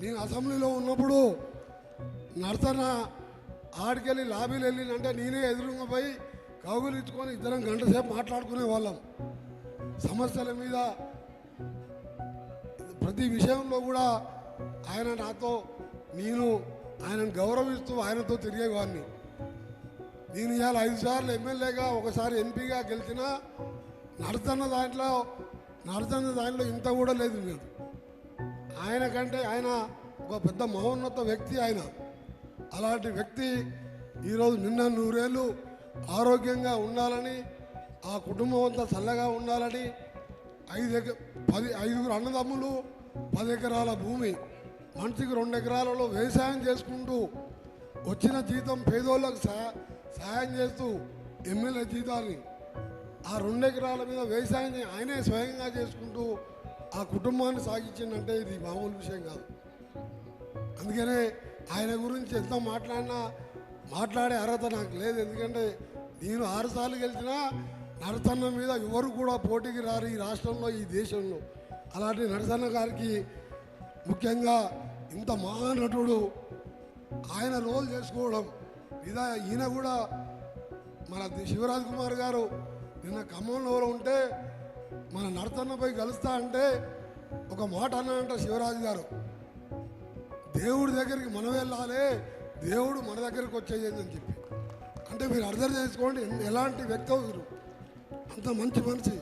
నేను అసెంబ్లీలో ఉన్నప్పుడు నడతన ఆడికెళ్ళి లాబీలు వెళ్ళినంటే నేనే ఎదురుగా పోయి కౌగులు ఇచ్చుకొని ఇద్దరం గంట సేపు మాట్లాడుకునే వాళ్ళం. సమస్యల మీద ప్రతి విషయంలో కూడా ఆయన నాతో, నేను ఆయనను గౌరవిస్తూ ఆయనతో తిరిగేవాడిని. నేను ఇవాళ 5 సార్లు ఎమ్మెల్యేగా, ఒకసారి ఎంపీగా గెలిచినా నడుతున్న దాంట్లో ఇంత కూడా లేదు. నేను ఆయన కంటే ఆయన ఒక పెద్ద మహోన్నత వ్యక్తి. ఆయన అలాంటి వ్యక్తి ఈరోజు నిన్న 100 ఏళ్ళు ఆరోగ్యంగా ఉండాలని, ఆ కుటుంబం అంతా చల్లగా ఉండాలని, 5 అన్నదమ్ములు, 10 ఎకరాల భూమి, మనిషికి 2 ఎకరాలలో వ్యవసాయం చేసుకుంటూ వచ్చిన జీతం పేదోళ్ళకు సహాయం చేస్తూ ఎమ్మెల్యే జీతాన్ని ఆ 2 ఎకరాల మీద వ్యవసాయాన్ని ఆయనే స్వయంగా చేసుకుంటూ ఆ కుటుంబాన్ని సాగించిందంటే ఇది మామూలు విషయం కాదు. అందుకనే ఆయన గురించి ఎంత మాట్లాడే అర్హత నాకు లేదు. ఎందుకంటే నేను 6 సార్లు గెలిచినా నరసన్న మీద ఎవరు కూడా పోటీకి రారు ఈ రాష్ట్రంలో, ఈ దేశంలో. అలాంటి నరసన్న గారికి ముఖ్యంగా ఇంత మహానటుడు ఆయన రోల్ చేసుకోవడం ఈయన కూడా మన శివరాజ్ కుమార్ గారు నిన్న ఖమ్మంలో ఉంటే మన నరసన్నపై కలుస్తా అంటే ఒక మాట అన్నాడంట శివరాజు గారు, దేవుడి దగ్గరికి మనం వెళ్ళాలి, దేవుడు మన దగ్గరికి వచ్చేది అని చెప్పి. అంటే మీరు అర్థం చేసుకోండి ఎలాంటి వ్యక్తి, అంత మంచి మనిషి.